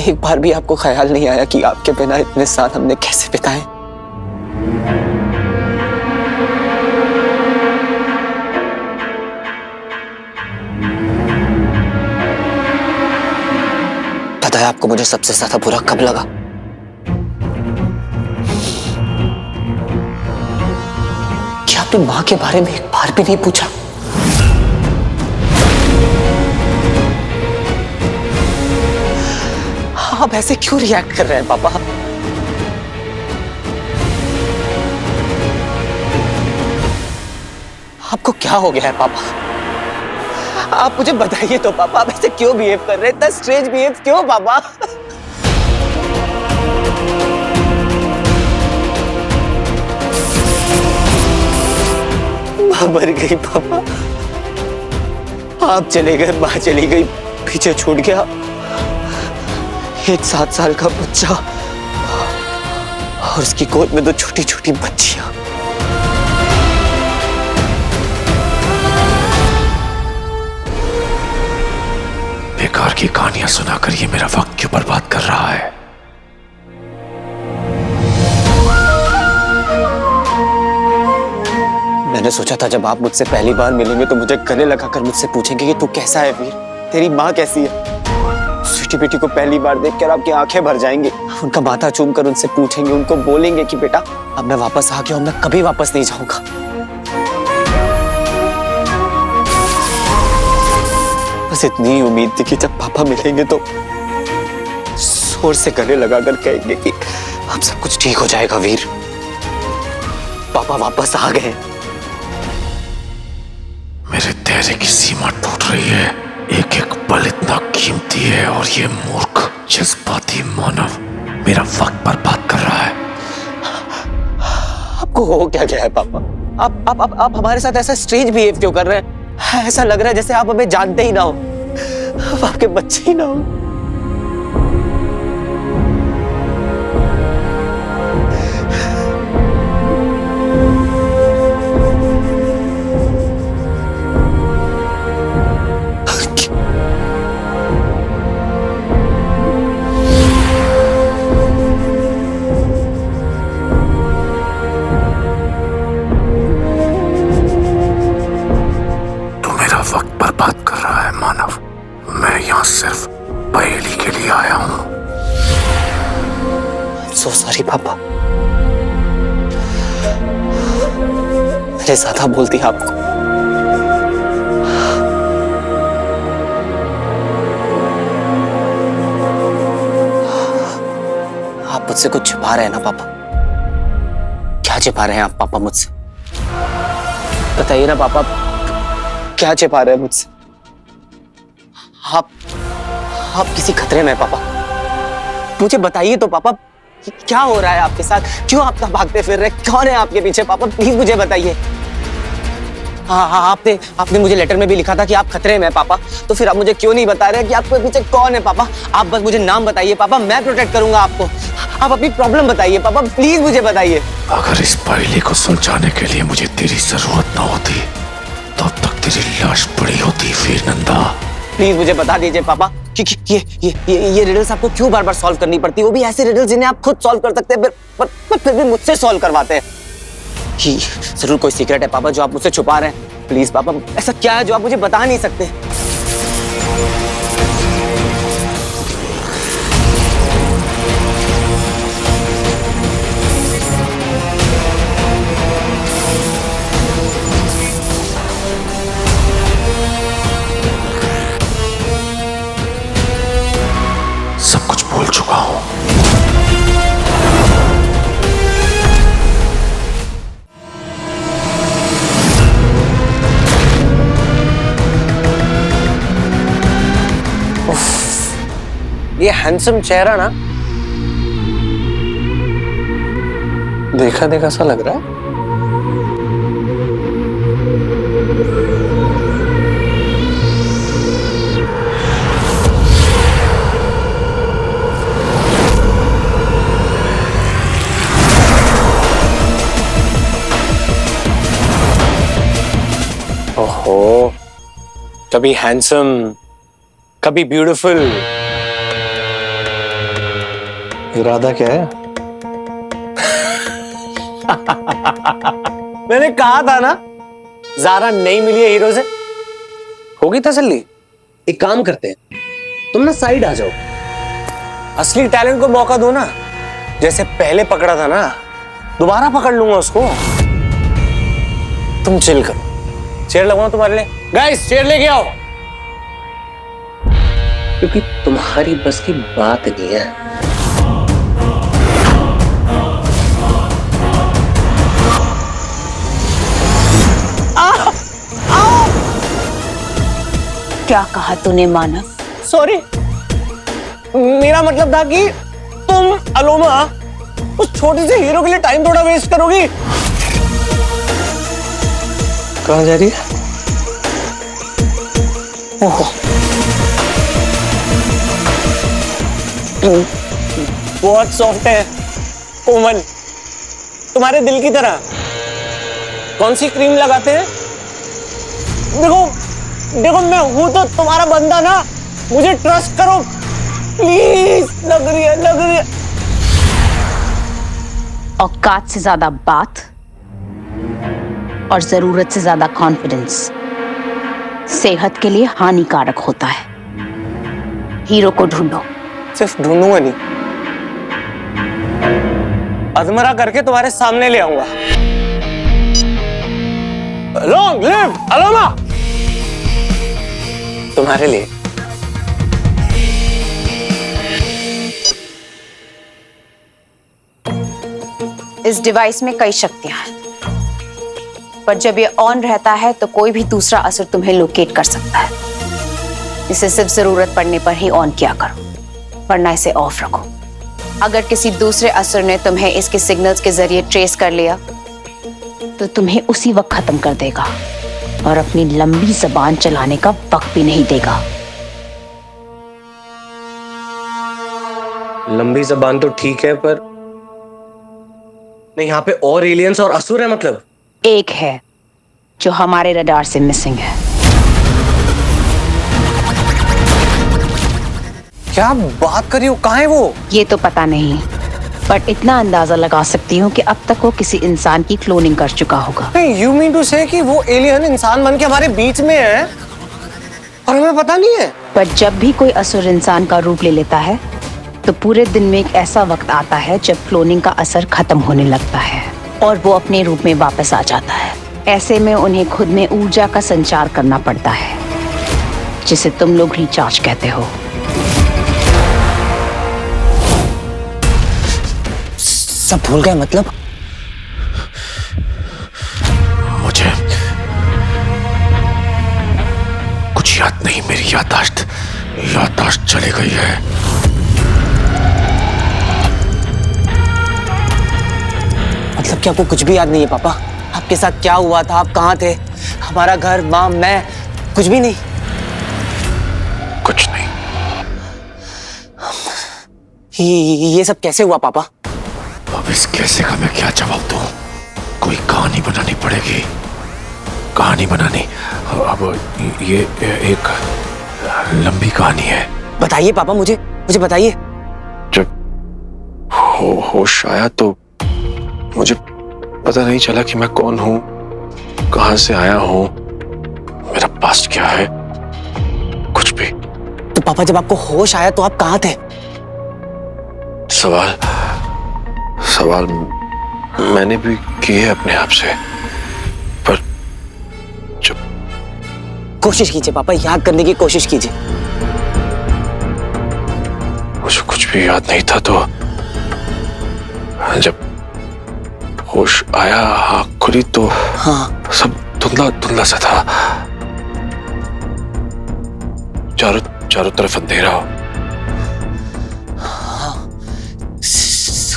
एक बार भी आपको ख्याल नहीं आया कि आपके बिना इतने साल हमने कैसे बिताए? पता है आपको मुझे सबसे ज्यादा बुरा कब लगा? कि आपने मां के बारे में एक बार भी नहीं पूछा। आप ऐसे क्यों रिएक्ट कर रहे हैं पापा? आपको क्या हो गया है पापा? आप मुझे बताइए तो पापा, आप ऐसे क्यों बिहेव कर रहे हैं? इतना स्ट्रेंज बिहेव क्यों पापा? मां मर गई पापा, आप चले गए, मां चली गई, पीछे छूट गया एक 7 साल का बच्चा और उसकी गोद में 2 छोटी छोटी बच्चियां। बेकार की कहानियां सुनाकर ये मेरा वक्त क्यों बर्बाद कर रहा है? मैंने सोचा था जब आप मुझसे पहली बार मिलेंगे तो मुझे गले लगाकर मुझसे पूछेंगे कि तू कैसा है वीर, तेरी माँ कैसी है। स्वीटी बेटी को पहली बार देखकर आपकी आंखें भर जाएंगी, उनका माथा चूम कर उनसे पूछेंगे, उनको बोलेंगे कि बेटा अब मैं वापस आ गया हूं, मैं कभी वापस नहीं जाऊंगा। बस इतनी उम्मीद थी कि जब पापा मिलेंगे तो जोर से गले लगाकर कहेंगे कि अब सब कुछ ठीक हो जाएगा वीर, पापा वापस आ गए। मेरे धैर्य की सीमा टूट रही है। एक एक पल इतना कीमती है और ये मूर्ख जज्बाती मानव मेरा वक्त बर्बाद कर रहा है। आपको हो क्या गया है पापा? आप हमारे साथ ऐसा स्ट्रेंज बिहेव क्यों कर रहे हैं? ऐसा लग रहा है जैसे आप हमें जानते ही ना हो, आप आपके बच्चे ही ना हो। वक्त बर्बाद कर रहा है मानव। मैं यहाँ सिर्फ पहेली के लिए आया हूँ। सो सॉरी पापा, मैंने ज्यादा बोल दिया आपको। आप मुझसे कुछ छिपा रहे हैं ना पापा? क्या छिपा रहे हैं आप पापा मुझसे? बताइए ना पापा, क्या छिपा रहे हैं मुझसे? आप किसी खतरे में हैं पापा? मुझे बताइए तो पापा, क्या हो रहा है आपके साथ? क्यों आप भागते फिर रहे? कौन है आपके पीछे पापा? प्लीज मुझे बताइए। हाँ, आपने मुझे लेटर में भी लिखा था कि आप खतरे में हैं पापा, तो फिर आप मुझे क्यों नहीं बता रहे कि आपके पीछे कौन है पापा? आप बस मुझे नाम बताइए पापा, मैं प्रोटेक्ट करूंगा आपको। आप अपनी प्रॉब्लम बताइए पापा, प्लीज मुझे बताइए। अगर इस पहेली को सुलझाने के लिए मुझे तेरी जरूरत ना होती तो अब तक तेरी लाश पड़ी होती वीर नंदा। प्लीज मुझे बता दीजिए पापा कि ये रिडल्स आपको क्यों बार बार सॉल्व करनी पड़ती है? वो भी ऐसे रिडल्स जिन्हें आप खुद सॉल्व कर सकते हैं, पर फिर भी मुझसे सॉल्व करवाते हैं। जरूर कोई सीक्रेट है पापा जो आप मुझसे छुपा रहे हैं। प्लीज पापा, ऐसा क्या है जो आप मुझे बता नहीं सकते? सब कुछ भूल चुका हूं। ये हैंडसम चेहरा ना देखा देखा सा लग रहा है। ओहो, कभी हैंडसम, कभी ब्यूटीफुल, इरादा क्या है? मैंने कहा था ना, ज़ारा नहीं मिली है हीरो से। होगी तसल्ली। एक काम करते हैं, तुम ना साइड आ जाओ। असली टैलेंट को मौका दो ना। जैसे पहले पकड़ा था ना, दोबारा पकड़ लूंगा उसको। तुम चिल करो, चेयर लगवाऊं तुम्हारे लिए? गाइस, चेयर लेके आओ। क्योंकि तुम्हारी बस की बात नहीं है। क्या कहा तूने मानव? सॉरी, मेरा मतलब था कि तुम अलोमा उस छोटे से हीरो के लिए टाइम थोड़ा वेस्ट करोगी। कहाँ जा रही है? ओह, बहुत सॉफ्ट है, कोमल, तुम्हारे दिल की तरह। कौन सी क्रीम लगाते हैं? देखो देखो, मैं हूं तो तुम्हारा बंदा ना, मुझे ट्रस्ट करो प्लीज। लग रही है। औकात से ज्यादा बात और जरूरत से ज्यादा कॉन्फिडेंस सेहत के लिए हानिकारक होता है। हीरो को ढूंढो। सिर्फ ढूंढूंगा नहीं, अधमरा करके तुम्हारे सामने ले आऊंगा। लॉन्ग लिव अलोमा, तुम्हारे लिए। इस डिवाइस में कई शक्तियां हैं, पर जब ये ऑन रहता है तो कोई भी दूसरा असर तुम्हें लोकेट कर सकता है। इसे सिर्फ जरूरत पड़ने पर ही ऑन किया करो, वरना इसे ऑफ रखो। अगर किसी दूसरे असर ने तुम्हें इसके सिग्नल्स के जरिए ट्रेस कर लिया तो तुम्हें उसी वक्त खत्म कर देगा और अपनी लंबी जबान चलाने का वक्त भी नहीं देगा। लंबी जबान तो ठीक है, पर नहीं, यहाँ पे और एलियंस और असुर है। मतलब एक है जो हमारे रडार से मिसिंग है। क्या बात कर रही हो? कहाँ है वो? ये तो पता नहीं, बट इतना अंदाजा लगा सकती हूँ कि अब तक वो किसी इंसान की क्लोनिंग कर चुका होगा। यू मीन टू से कि वो एलियन इंसान बन के हमारे बीच में है और हमें पता नहीं है? पर जब भी कोई असुर इंसान का रूप ले लेता है तो पूरे दिन में एक ऐसा वक्त आता है जब क्लोनिंग का असर खत्म होने लगता है और वो अपने रूप में वापस आ जाता है। ऐसे में उन्हें खुद में ऊर्जा का संचार करना पड़ता है, जिसे तुम लोग रिचार्ज कहते हो। सब भूल गए मतलब? मुझे कुछ याद नहीं। मेरी याददाश्त चली गई है। मतलब क्या आपको कुछ भी याद नहीं है पापा? आपके साथ क्या हुआ था? आप कहाँ थे? हमारा घर, माँ, मैं, कुछ भी नहीं? कुछ नहीं। ये सब कैसे हुआ पापा? अब इस कैसे का मैं क्या जवाब दूं? कोई कहानी बनानी पड़ेगी। कहानी बनानी। अब ये एक लंबी कहानी है। बताइए पापा, मुझे बताइए। जब होश आया तो मुझे पता नहीं चला कि मैं कौन हूं, कहां से आया हूं, मेरा पास्ट क्या है, कुछ भी। तो पापा, जब आपको होश आया तो आप कहाँ थे? सवाल मैंने भी किए अपने आप से, पर जब कोशिश कीजिए पापा, याद करने की कोशिश कीजिए। मुझे कुछ भी याद नहीं था, तो जब होश आया, आँख खुली तो हाँ, सब धुंधला सा था। चारों तरफ अंधेरा हो।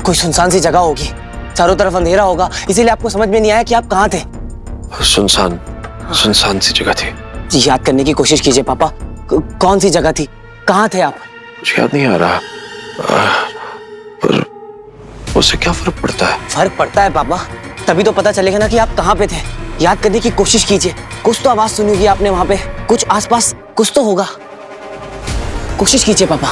कोई सुनसान सी जगह होगी, चारों तरफ अंधेरा होगा, इसीलिए आपको समझ में नहीं आया कि आप कहाँ थे। सुनसान सी जगह थी। याद करने की कोशिश कीजिए पापा, कौन सी जगह थी, कहाँ थे आप? मुझे याद नहीं आ रहा, पर उससे क्या फर्क पड़ता है? फर्क पड़ता है पापा, तभी तो पता चलेगा ना कि आप कहाँ पे थे। याद करने की कोशिश कीजिए, कुछ तो आवाज सुनी होगी आपने वहां पे, कुछ आसपास कुछ तो होगा। कोशिश कीजिए पापा।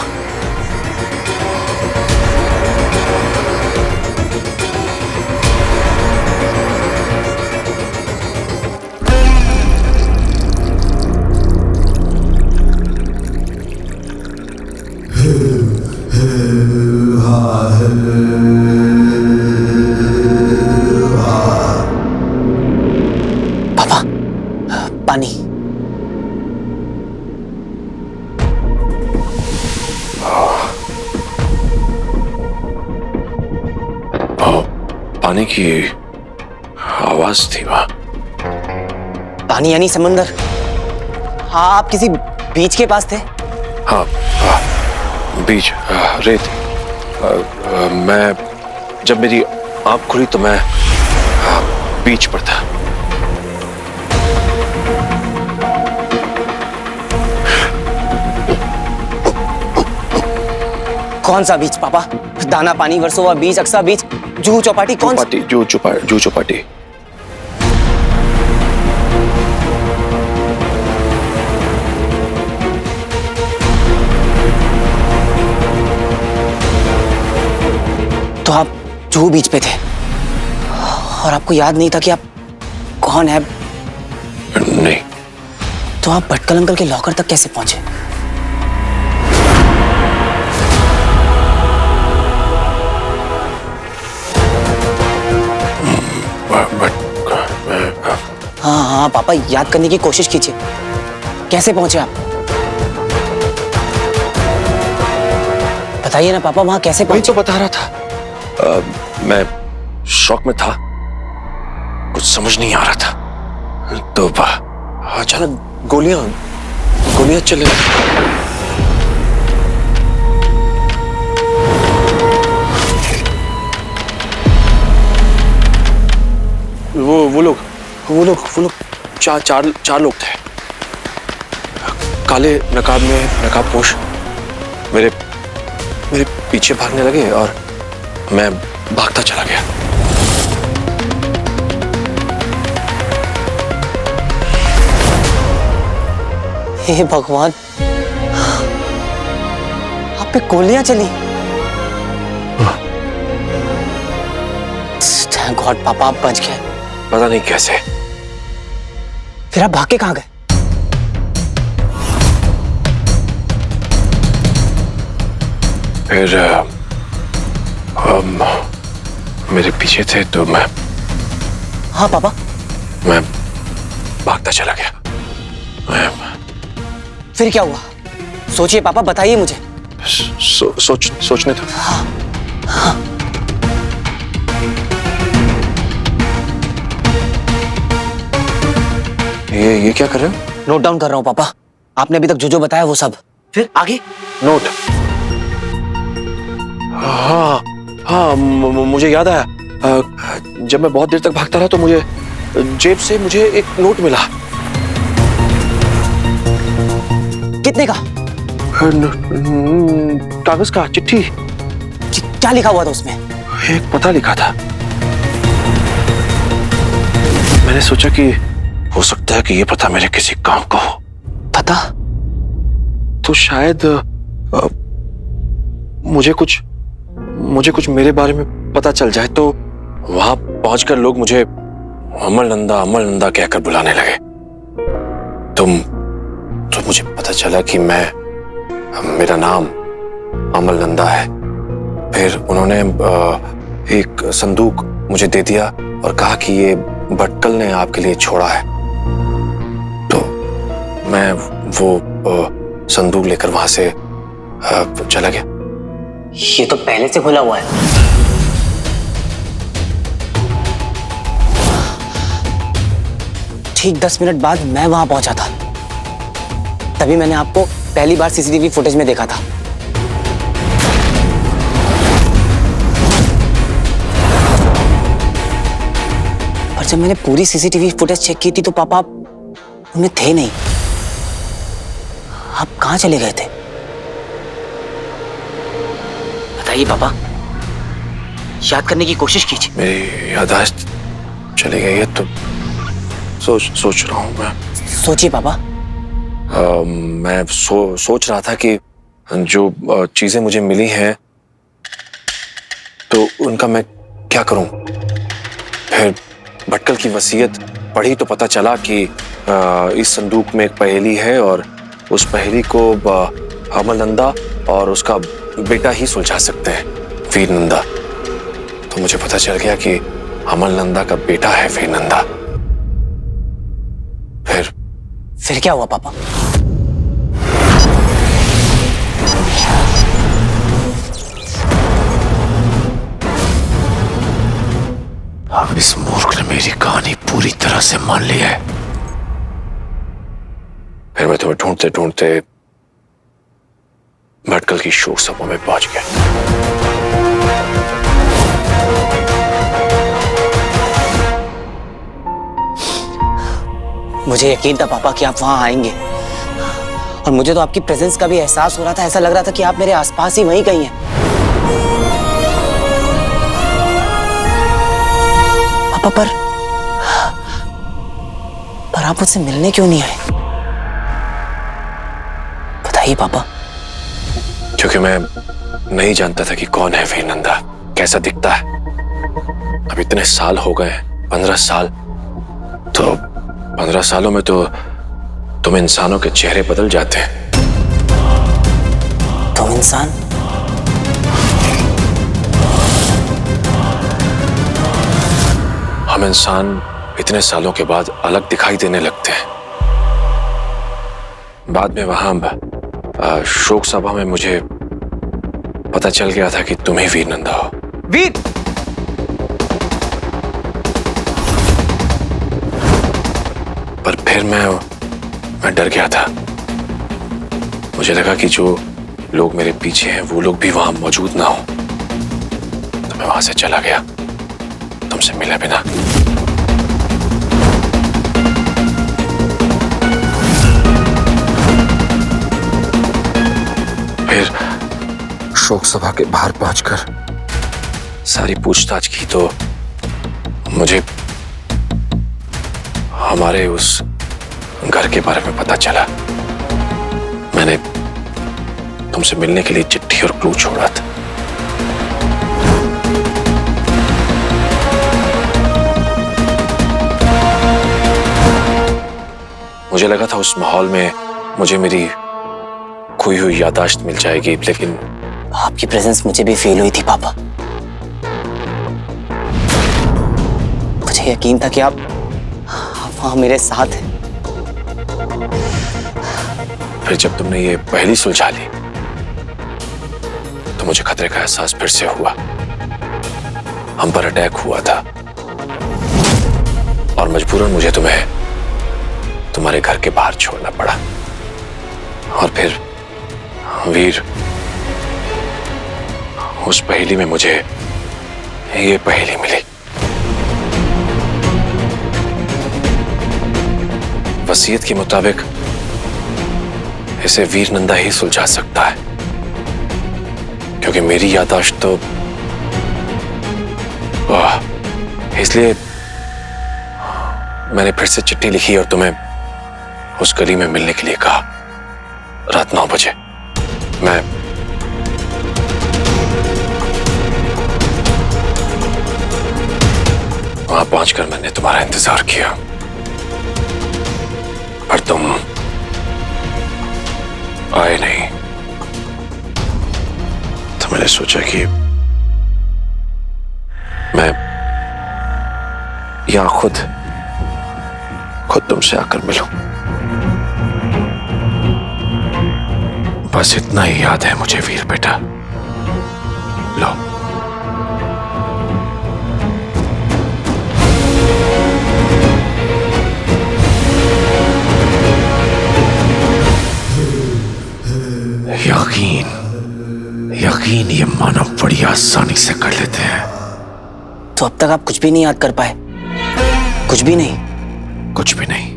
पानी की आवाज थी वहां। पानी यानी समंदर? हाँ, आप किसी बीच के पास थे? हाँ, हाँ, बीच, रेत। मैं जब मेरी आंख खुली तो मैं बीच पर था। कौन सा बीच पापा? दाना पानी, वर्सोवा बीच, अक्सा बीच, जुहू चौपाटी, कौन सा? जुहू चौपाटी। तो आप जुहू बीच पे थे और आपको याद नहीं था कि आप कौन है? नहीं। तो आप भटकल अंकल के लॉकर तक कैसे पहुंचे? हाँ हाँ पापा, याद करने की कोशिश कीजिए। कैसे पहुंचे आप? बताइए ना पापा, वहां कैसे वही पहुंचे? तो बता रहा था। मैं शौक में था, कुछ समझ नहीं आ रहा था, तो अचानक गोलियां चले। वो लोग चार लोग थे, काले नकाब में, नकाबपोश, मेरे पीछे भागने लगे और मैं भागता चला गया। हे भगवान, आप पे गोलियां चली? थैंक गॉड पापा, आप बच गए। पता नहीं कैसे। फिर आप भाग के कहां गए? फिर मेरे पीछे थे तो मैं हाँ पापा। भागता चला गया। फिर क्या हुआ? सोचिए पापा, बताइए मुझे। सोचने दो। ये क्या कर रहे हो? नोट डाउन कर रहा हूँ पापा। आपने अभी तक जो बताया वो सब। फिर आगे? नोट। हाँ, मुझे याद आया। जब मैं बहुत देर तक भागता रहा तो मुझे जेब से एक नोट मिला। कितने का? कागज का, चिट्ठी। क्या लिखा हुआ था उसमें? एक पता लिखा था। मैंने सोचा कि हो सकता है कि ये पता मेरे किसी काम का हो। पता? तो शायद मुझे कुछ मेरे बारे में पता चल जाए, तो वहां पहुंचकर लोग मुझे अमल नंदा कहकर बुलाने लगे। तो मुझे पता चला कि मेरा नाम अमल नंदा है। फिर उन्होंने एक संदूक मुझे दे दिया और कहा कि ये भटकल ने आपके लिए छोड़ा है। तो मैं वो संदूक लेकर वहां से चला गया। ये तो पहले से खुला हुआ है। ठीक 10 मिनट बाद मैं वहां पहुंचा था, तभी मैंने आपको पहली बार सीसीटीवी फुटेज में देखा था। पर जब मैंने पूरी सीसीटीवी फुटेज चेक की थी तो पापा उनमें थे नहीं। आप कहां चले गए थे? बताइए पापा, याद करने की कोशिश कीजिए। मेरी याददाश्त चली गई है, तो सोच रहा हूं मैं। सोचिए पापा। मैं सोच रहा था कि जो चीजें मुझे मिली हैं तो उनका मैं क्या करूं। फिर भटकल की वसीयत पढ़ी तो पता चला कि इस संदूक में एक पहेली है और उस पहेली को अमल नंदा और उसका बेटा ही सुलझा सकते हैं, वीर नंदा। तो मुझे पता चल गया कि अमल नंदा का बेटा है वीर नंदा। फिर क्या हुआ पापा? ढूंढते ढूंढते भटकल की शोक सभा में पहुंच गए। मुझे यकीन था पापा कि आप वहां आएंगे, और मुझे तो आपकी प्रेजेंस का भी एहसास हो रहा था। ऐसा लग रहा था कि आप मेरे आसपास ही वहीं कहीं हैं। पापा पर आप मुझसे मिलने क्यों नहीं आए? बताइए पापा। क्योंकि मैं नहीं जानता था कि कौन है वीर नंदा, कैसा दिखता है। अब इतने साल हो गए, 15 साल। तो 15 सालों में तो तुम इंसानों के चेहरे बदल जाते हैं। तुम इंसान? हम इंसान इतने सालों के बाद अलग दिखाई देने लगते हैं। बाद में वहां शोक सभा में मुझे पता चल गया था कि तुम ही वीर नंदा हो। वीर? पर फिर मैं डर गया था। मुझे लगा कि जो लोग मेरे पीछे हैं वो लोग भी वहां मौजूद ना हो, तो मैं वहां से चला गया तुमसे मिले बिना। फिर शोक सभा के बाहर पहुंचकर सारी पूछताछ की तो मुझे हमारे उस घर के बारे में पता चला। मैंने तुमसे मिलने के लिए चिट्ठी और क्लू छोड़ा था। मुझे लगा था उस माहौल में मुझे मेरी खोई हुई याददाश्त मिल जाएगी, लेकिन आपकी प्रेजेंस मुझे भी फील हुई थी पापा। मुझे यकीन था कि आप वहां मेरे साथ हैं। फिर जब तुमने ये पहेली सुलझा ली तो मुझे खतरे का एहसास फिर से हुआ। हम पर अटैक हुआ था और मजबूरन मुझे तुम्हें तुम्हारे घर के बाहर छोड़ना पड़ा। और फिर वीर, उस पहेली में मुझे ये पहेली मिली। वसीयत के मुताबिक इसे वीर नंदा ही सुलझा सकता है, क्योंकि मेरी याददाश्त तो इसलिए मैंने फिर से चिट्ठी लिखी और तुम्हें उस गली में मिलने के लिए कहा। रात 9 बजे मैं वहां पहुंचकर मैंने तुम्हारा इंतजार किया, पर तुम आए नहीं। तो मैंने सोचा कि मैं यहां खुद तुमसे आकर मिलूं। बस इतना ही याद है मुझे वीर बेटा। लो, यकीन ये मानव बड़ी आसानी से कर लेते हैं। तो अब तक आप कुछ भी नहीं याद कर पाए? कुछ भी नहीं? कुछ भी नहीं,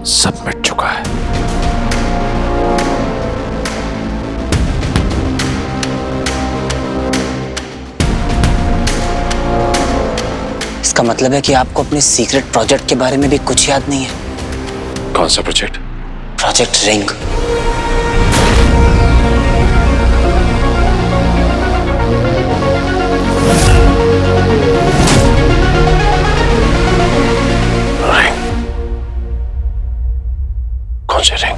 सब मिट चुका है। इसका मतलब है कि आपको अपने सीक्रेट प्रोजेक्ट के बारे में भी कुछ याद नहीं है? कौन सा प्रोजेक्ट? Project ring. रिंग? कौन सी रिंग?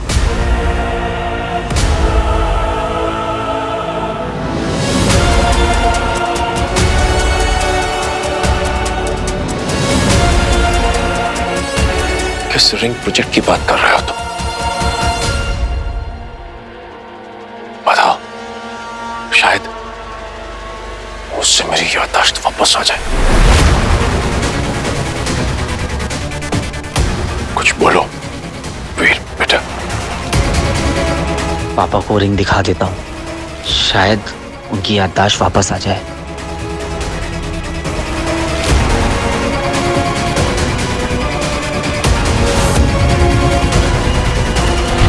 किस रिंग प्रोजेक्ट की बात कर रहे हो तुम? बताओ, शायद उससे मेरी याददाश्त वापस आ जाए। पापा को रिंग दिखा देता हूँ, शायद उनकी याददाश्त वापस आ जाए।